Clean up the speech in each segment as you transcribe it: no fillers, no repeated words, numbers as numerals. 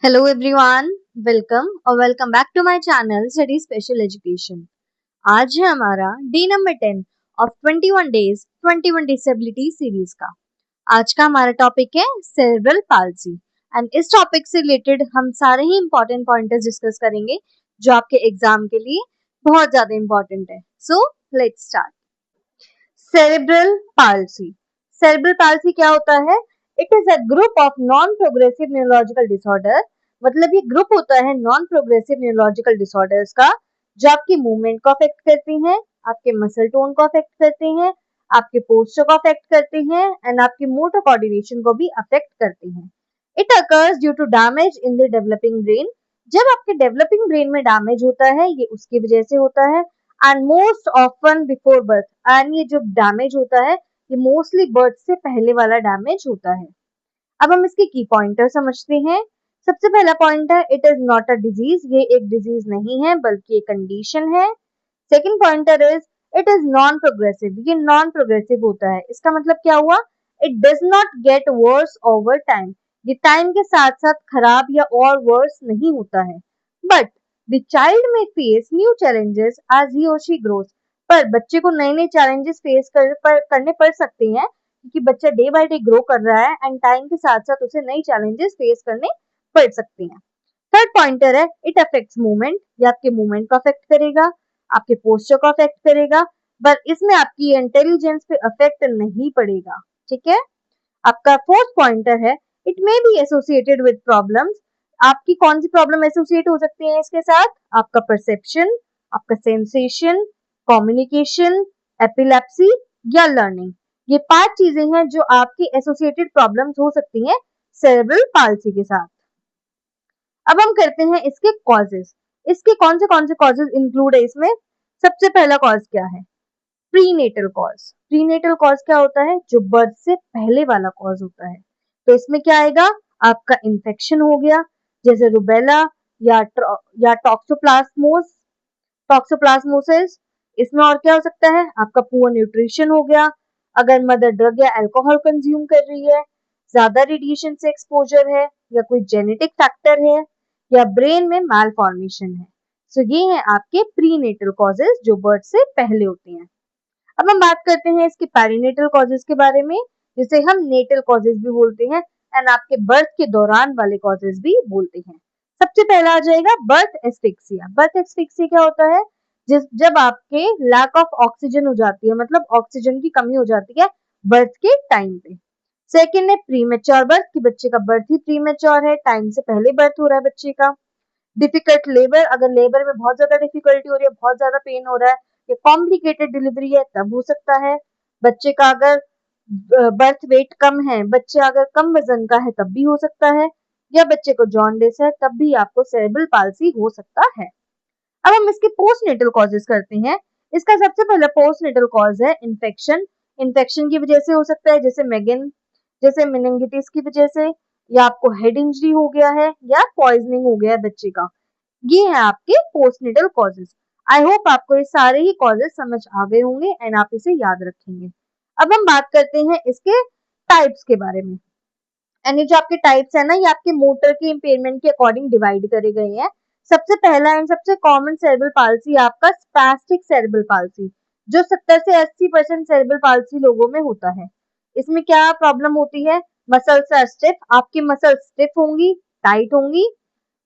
Hello everyone, welcome back to my channel Study Special Education। आज है हमारा day number 10 of 21 days 21 disability series का। आज का हमारा टॉपिक है सेरेब्रल पाल्सी एंड इस टॉपिक से रिलेटेड हम सारे ही इंपॉर्टेंट पॉइंटर्स डिस्कस करेंगे जो आपके एग्जाम के लिए बहुत ज्यादा इंपॉर्टेंट है। So let's start. Cerebral palsy. Cerebral palsy क्या होता है? It is a group of non progressive neurological disorder. मतलब ये ग्रुप होता है नॉन प्रोग्रेसिव न्यूरोलॉजिकल डिसऑर्डर्स का जो आपकी मूवमेंट को अफेक्ट करती हैं, आपके मसल टोन को अफेक्ट करते हैं, आपके पोस्चर को अफेक्ट करते हैं एंड आपकी मोटर कोऑर्डिनेशन को भी अफेक्ट करते हैं। It occurs due to damage in the developing brain. जब आपके डेवलपिंग ब्रेन में डैमेज होता है ये उसकी वजह से होता है and most often before birth. And ये जो डैमेज होता है ये मोस्टली बर्थ से पहले वाला डैमेज होता है। अब हम इसके की पॉइंटर समझते हैं। सबसे पहला पॉइंट है it is not a disease. ये एक डिजीज नहीं है बल्कि एक कंडीशन है। Second pointer is it is non progressive. ये नॉन प्रोग्रेसिव होता है। इसका मतलब क्या हुआ? It does not get worse over time. ये टाइम के साथ साथ खराब या और वर्स नहीं होता है। बट द चाइल्ड में face new challenges as he or she gross. पर बच्चे को नए नए चैलेंजेस करने पड़ सकते हैं क्योंकि बच्चा डे बाय डे ग्रो कर रहा है एंड टाइम के साथ साथ उसे नई चैलेंजेस फेस करने पड़ सकते हैं। थर्ड पॉइंटर है इट अफेक्ट्स मूवमेंट। ये आपके मूवमेंट को अफेक्ट करेगा, आपके पोस्चर को अफेक्ट करेगा, पर इसमें आपकी इंटेलिजेंस पे अफेक्ट नहीं पड़ेगा। ठीक है। आपका फोर्थ पॉइंटर है it may be associated with problems. आपकी कौन सी प्रॉब्लम एसोसिएट हो सकती है इसके साथ? आपका परसेप्शन, आपका सेंसेशन, कम्युनिकेशन, एपिलेप्सी या लर्निंग। ये 5 चीजें हैं जो आपकी एसोसिएटेड प्रॉब्लम्स हो सकती हैं सेरेब्रल पाल्सी के साथ। अब हम करते हैं इसके कॉजेस। इसके कौन से कॉजेस इंक्लूड है इसमें? सबसे पहला कॉज क्या है? Prenatal cause. प्रीनेटल कॉज क्या होता है? जो बर्थ से पहले वाला कॉज होता है। तो इसमें क्या आएगा? आपका इन्फेक्शन हो गया जैसे रुबेला या टॉक्सोप्लाज्मोसिस। इसमें और क्या हो सकता है? आपका पुअर न्यूट्रिशन हो गया। अगर मदर ड्रग या अल्कोहल कंज्यूम कर रही है, ज्यादा रेडिएशन से एक्सपोजर है, या कोई जेनेटिक फैक्टर है, या ब्रेन में माल फॉर्मेशन है। सो ये है आपके प्रीनेटल कॉजेस जो बर्थ से पहले होते हैं। अब हम बात करते हैं इसके पेरिनेटल कॉजेस के बारे में, जिसे हम नेटल कॉजेस भी बोलते हैं एंड आपके बर्थ के दौरान वाले कॉजेस भी बोलते हैं। सबसे पहला आ जाएगा बर्थ एस्फिक्सिया। बर्थ एस्फिक्सिया क्या होता है? जब आपके लैक ऑफ ऑक्सीजन हो जाती है, मतलब ऑक्सीजन की कमी हो जाती है बर्थ के टाइम पे। सेकेंड है प्रीमेच्योर बर्थ कि बच्चे का बर्थ ही प्रीमेच्योर है, टाइम से पहले बर्थ हो रहा है बच्चे का। डिफिकल्ट लेबर, अगर लेबर में बहुत ज्यादा डिफिकल्टी हो रही है, बहुत ज्यादा पेन हो रहा है, या कॉम्प्लिकेटेड डिलीवरी है तब हो सकता है। बच्चे का अगर बर्थ वेट कम है, बच्चे अगर कम वजन का है तब भी हो सकता है, या बच्चे को जॉन्डिस है तब भी आपको सेरेब्रल पाल्सी हो सकता है। अब हम इसके पोस्टनेटल कॉजेस करते हैं। इसका सबसे पहला पोस्टनेटल कॉज है इन्फेक्शन। इन्फेक्शन की वजह से हो सकता है जैसे मेनिंगिटिस की वजह से, या आपको हेड इंजरी हो गया है, या पॉइजनिंग हो गया है बच्चे का। ये है आपके पोस्टनेटल कॉजेस। आई होप आपको ये सारे ही कॉजेस समझ आ गए होंगे एंड आप इसे याद रखेंगे। अब हम बात करते हैं इसके टाइप्स के बारे में। एंड ये जो आपके टाइप्स है ना, ये आपके मोटर के इम्पेयरमेंट के अकॉर्डिंग डिवाइड करे गए हैं। सबसे पहला एंड सबसे कॉमन सेरेब्रल पाल्सी आपका स्पैस्टिक सेरेब्रल पाल्सी, जो 70 से 80% सेरेब्रल पाल्सी लोगों में होता है। इसमें क्या प्रॉब्लम होती है? Muscles are stiff. आपकी मसल स्टिफ होंगी, टाइट होंगी।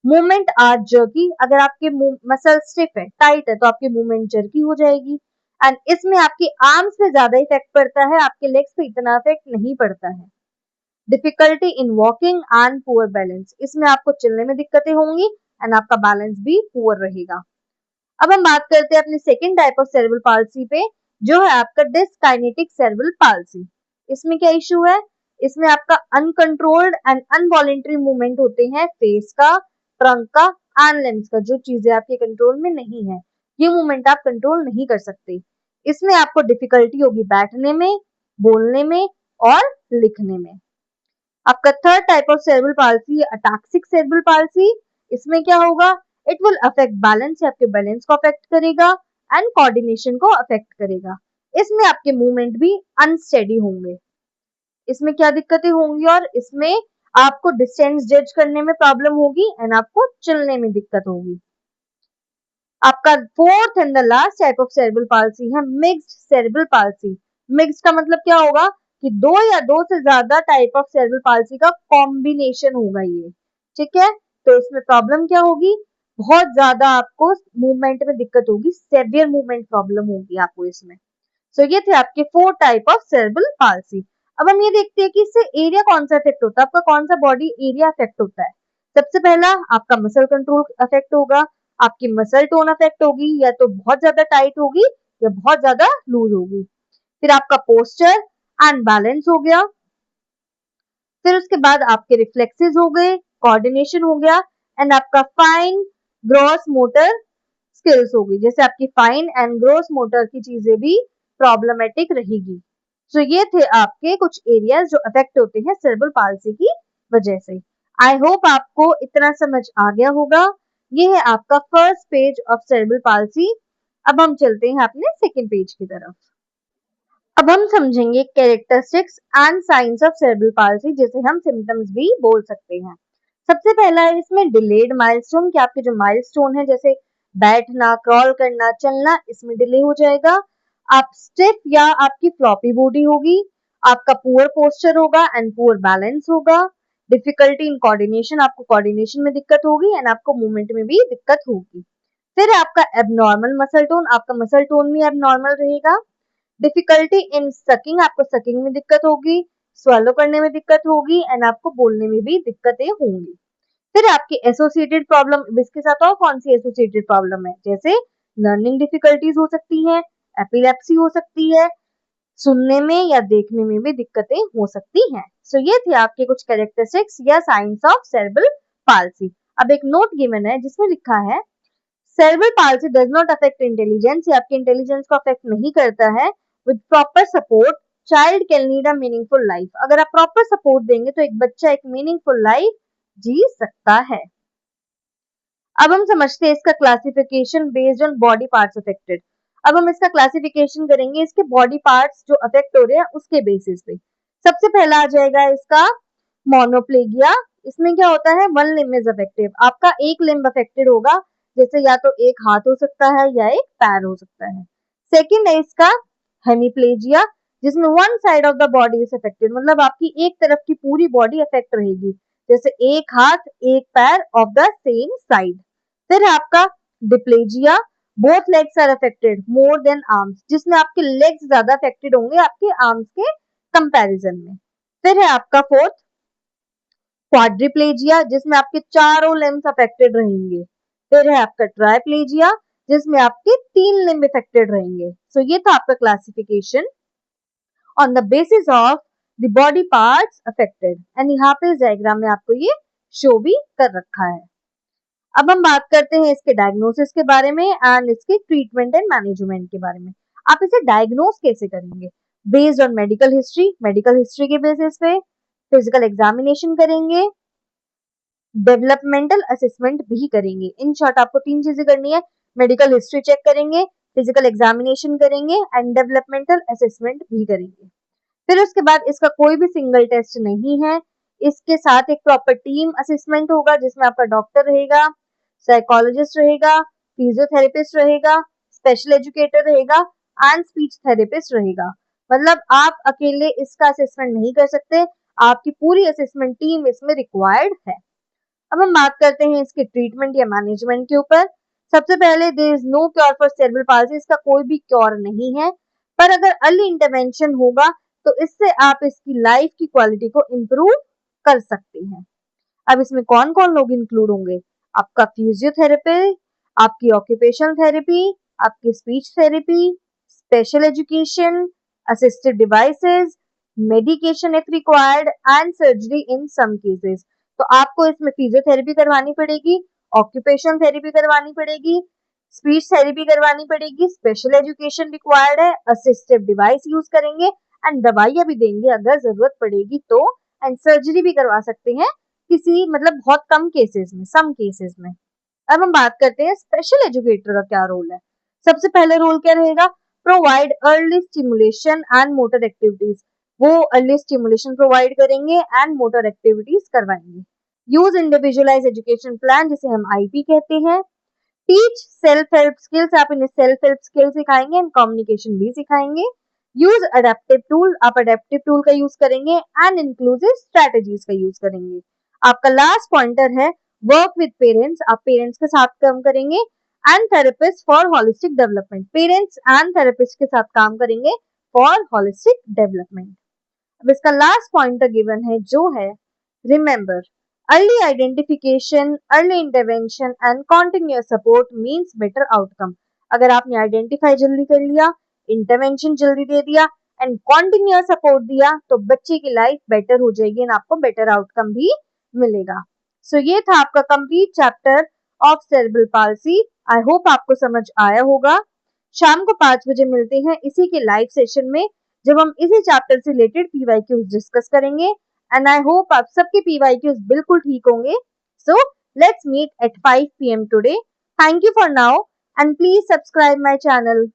Movement are jerky. अगर आपके मसल स्टिफ है, टाइट है, तो आपकी मूवमेंट जर्की हो जाएगी। एंड इसमें आपकी आर्म्स पे ज्यादा इफेक्ट पड़ता है, आपके लेग्स पे इतना इफेक्ट नहीं पड़ता है। Difficulty in walking and poor balance. इसमें आपको चलने में दिक्कतें होंगी एंड आपका बैलेंस भी पुअर रहेगा। अब हम बात करते हैं अपनी second type of cerebral palsy पे, जो है आपका डिस्काइनेटिक सेरेब्रल पाल्सी। इसमें क्या इशू है? इसमें आपका अनकंट्रोल्ड एंड अनवॉलेंटरी मूवमेंट होते हैं फेस का, ट्रंक का एंड लिम्स का, जो चीजें आपके कंट्रोल में नहीं है। ये मूवमेंट आप कंट्रोल नहीं कर सकते। इसमें आपको डिफिकल्टी होगी बैठने में, बोलने में और लिखने में। आपका third type of cerebral palsy है अटैक्सिक सेरेब्रल पाल्सी। इसमें क्या होगा? इट विल अफेक्ट बैलेंस, आपके बैलेंस को अफेक्ट करेगा एंड कोऑर्डिनेशन को अफेक्ट करेगा। इसमें आपके मूवमेंट भी अनस्टेडी होंगे। इसमें क्या दिक्कतें होंगी? और इसमें आपको डिस्टेंस जज करने में प्रॉब्लम होगी एंड आपको चलने में दिक्कत होगी। आपका fourth and the last type of cerebral palsy है मिक्स्ड सेरेब्रल पाल्सी। मिक्स्ड का मतलब क्या होगा कि दो या दो से ज्यादा टाइप ऑफ सेरेब्रल पाल्सी का कॉम्बिनेशन होगा ये, ठीक है। तो इसमें प्रॉब्लम क्या होगी, बहुत ज्यादा आपको मूवमेंट में दिक्कत होगी, सेवियर मूवमेंट प्रॉब्लम होगी आपको इसमें। सो ये थे आपके 4 टाइप ऑफ सेरेब्रल पाल्सी। अब हम ये देखते हैं कि इससे एरिया कौन सा अफेक्ट होता है, आपका कौन सा बॉडी एरिया अफेक्ट होता है। सबसे पहला आपका मसल कंट्रोल अफेक्ट होगा, आपकी मसल टोन अफेक्ट होगी, या तो बहुत ज्यादा टाइट होगी या बहुत ज्यादा लूज होगी। फिर आपका पोस्चर एंड बैलेंस हो गया, फिर उसके बाद आपके रिफ्लेक्सेस हो गए, कोऑर्डिनेशन हो गया, एंड आपका फाइन ग्रॉस मोटर स्किल्स होगी, जैसे आपकी फाइन एंड ग्रॉस मोटर की चीजें भी प्रॉब्लमेटिक रहेगी। सो ये थे आपके कुछ एरियाज जो अफेक्ट होते हैं सेरेब्रल पाल्सी की वजह से। आई होप आपको इतना समझ आ गया होगा। ये है आपका first page of cerebral palsy. अब हम चलते हैं अपने सेकंड पेज की तरफ। अब हम समझेंगे characteristics and science of cerebral palsy, जिसे हम सिम्टम्स भी बोल सकते हैं। सबसे पहला है इसमें डिलेड माइलस्टोन, कि आपके जो माइलस्टोन है जैसे बैठना, क्रॉल करना, चलना, इसमें डिले हो जाएगा। आप स्टिफ या आपकी फ्लॉपी बॉडी होगी, आपका पुअर पोस्चर होगा एंड पुअर बैलेंस होगा, डिफिकल्टी इन कोऑर्डिनेशन, आपको कोऑर्डिनेशन में दिक्कत होगी एंड आपको मूवमेंट में भी दिक्कत होगी। फिर आपका एबनॉर्मल मसल टोन, आपका मसल टोन भी एबनॉर्मल रहेगा। डिफिकल्टी इन सकिंग, आपको सकिंग में दिक्कत होगी, स्वेलो करने में दिक्कत होगी एंड आपको बोलने में भी दिक्कतें होंगी। फिर आपकी एसोसिएटेड प्रॉब्लम, इसके साथ और कौन सी एसोसिएटेड प्रॉब्लम है, जैसे लर्निंग डिफिकल्टीज हो सकती हैं, एपिलेप्सी हो सकती है, सुनने में या देखने में भी दिक्कतें हो सकती हैं। सो ये थे आपके कुछ कैरेक्टरिस्टिक्स या साइंस ऑफ सेरेब्रल पाल्सी। अब एक नोट गिवन है जिसमें लिखा है cerebral palsy does not affect intelligence, ये आपके इंटेलिजेंस को अफेक्ट नहीं करता है। With proper support child can lead a meaningful life, अगर आप प्रॉपर सपोर्ट देंगे तो एक बच्चा एक मीनिंगफुल लाइफ जी सकता है। अब हम समझते हैं इसका classification based on body parts affected. अब हम इसका क्लासिफिकेशन करेंगे इसके बॉडी पार्ट्स जो अफेक्ट हो रहे हैं उसके बेसिस पे। सबसे पहला आ जाएगा इसका मोनोप्लेगिया। इसमें क्या होता है, वन लिम्ब इज अफेक्टेड, आपका एक लिम्ब अफेक्टेड होगा, जैसे या तो एक हाथ हो सकता है या एक पैर हो सकता है। सेकंड है इसका हेमीप्लेजिया, जिसमें one side of the body is affected, मतलब आपकी एक तरफ की पूरी बॉडी अफेक्ट रहेगी, जैसे एक हाथ एक pair of the same side. फिर आपका diplegia, both legs are affected more than arms, जिसमें आपके लेग्स ज्यादा अफेक्टेड होंगे आपके आर्म्स के कंपैरिजन में। फिर है आपका फोर्थ क्वाड्रिप्लेजिया, जिसमें आपके चारों लिम्स अफेक्टेड रहेंगे। फिर है आपका ट्राइप्लेजिया, जिसमें आपके 3 लिम्ब अफेक्टेड रहेंगे। सो ये था आपका classification on the basis of the body parts affected, and यहाँ पे इस डायग्राम में आपको ये शो भी कर रखा है। अब हम बात करते हैं इसके डायग्नोसिस के बारे में एंड इसके ट्रीटमेंट एंड मैनेजमेंट के बारे में। आप इसे डायग्नोस कैसे करेंगे, based on medical history, medical history के बेसिस पे फिजिकल एग्जामिनेशन करेंगे, डेवलपमेंटल असेसमेंट भी करेंगे। इन शॉर्ट आपको 3 चीजें करनी है, मेडिकल हिस्ट्री चेक करेंगे, फिजिकल एग्जामिनेशन करेंगे एंड डेवलपमेंटल असेसमेंट भी करेंगे। फिर उसके बाद इसका कोई भी सिंगल टेस्ट नहीं है, इसके साथ एक प्रॉपर टीम असेसमेंट होगा जिसमें आपका डॉक्टर रहेगा, साइकोलॉजिस्ट रहेगा, फिजियोथेरेपिस्ट रहेगा, स्पेशल एजुकेटर रहेगा एंड स्पीच थेरेपिस्ट रहेगा। मतलब आप अकेले इसका असेसमेंट नहीं कर सकते, आपकी पूरी असेसमेंट टीम इसमें रिक्वायर्ड है। अब हम बात करते हैं इसके ट्रीटमेंट या मैनेजमेंट के ऊपर। सबसे पहले there is no cure for cerebral palsy, इसका कोई भी क्योर नहीं है, पर अगर अर्ली इंटरवेंशन होगा तो इससे आप इसकी लाइफ की क्वालिटी को इम्प्रूव कर सकते हैं। अब इसमें कौन कौन लोग इंक्लूड होंगे, आपका फिजियोथेरेपी, आपकी ऑक्यूपेशनल थेरेपी, आपकी speech therapy, special education, assisted devices, medication if required and surgery in some cases. तो आपको इसमें फिजियोथेरेपी करवानी पड़ेगी, ऑक्यूपेशनल थेरेपी करवानी पड़ेगी, स्पीच थेरेपी करवानी पड़ेगी, स्पेशल एजुकेशन रिक्वायर्ड है, असिस्टिव डिवाइस यूज करेंगे एंड दवाइयां भी देंगे अगर जरूरत पड़ेगी तो, एंड सर्जरी भी करवा सकते हैं किसी मतलब बहुत कम केसेस में, सम केसेस में। अब हम बात करते हैं स्पेशल एजुकेटर का क्या रोल है। सबसे पहले रोल क्या रहेगा, provide early stimulation and motor activities, वो अर्ली स्टिमुलेशन प्रोवाइड करेंगे एंड मोटर एक्टिविटीज करवाएंगे। यूज इंडिविजुअलाइज एजुकेशन प्लान, जिसे हम आईपी कहते हैं। टीच सेल्फ हेल्प स्किल्स, आप इन्हें सेल्फ हेल्प स्किल सिखाएंगे एंड कम्युनिकेशन भी सिखाएंगे। यूज अडेप्टिव टूल, आप अडेप्टिव टूल का यूज करेंगे एंड इंक्लूसिव स्ट्रेटेजीज का यूज करेंगे। आपका लास्ट पॉइंटर है वर्क विद पेरेंट्स, आप पेरेंट्स के साथ काम करेंगे and therapist for holistic development, parents and therapist के साथ काम करेंगे फॉर होलिस्टिक डेवलपमेंट। अब इसका लास्ट पॉइंटर गिवन है जो है remember early identification, early intervention and continuous support means better outcome. अगर आपने आइडेंटिफाई जल्दी कर लिया, इंटरवेंशन जल्दी दे दिया एंड कॉन्टिन्यूअस सपोर्ट दिया तो बच्चे की लाइफ बेटर हो जाएगी एंड आपको बेटर आउटकम भी मिलेगा। सो ये था आपका complete chapter of cerebral palsy. I hope आपको समझ आया होगा। शाम को 5 बजे मिलते हैं इसी के लाइव सेशन में, जब हम इसी चैप्टर से रिलेटेड पीवाईक्यूज डिस्कस करेंगे एंड आई होप आप सबके पीवाईक्यूज बिल्कुल ठीक होंगे। So let's meet at 5 PM today. Thank you for now and please subscribe my channel.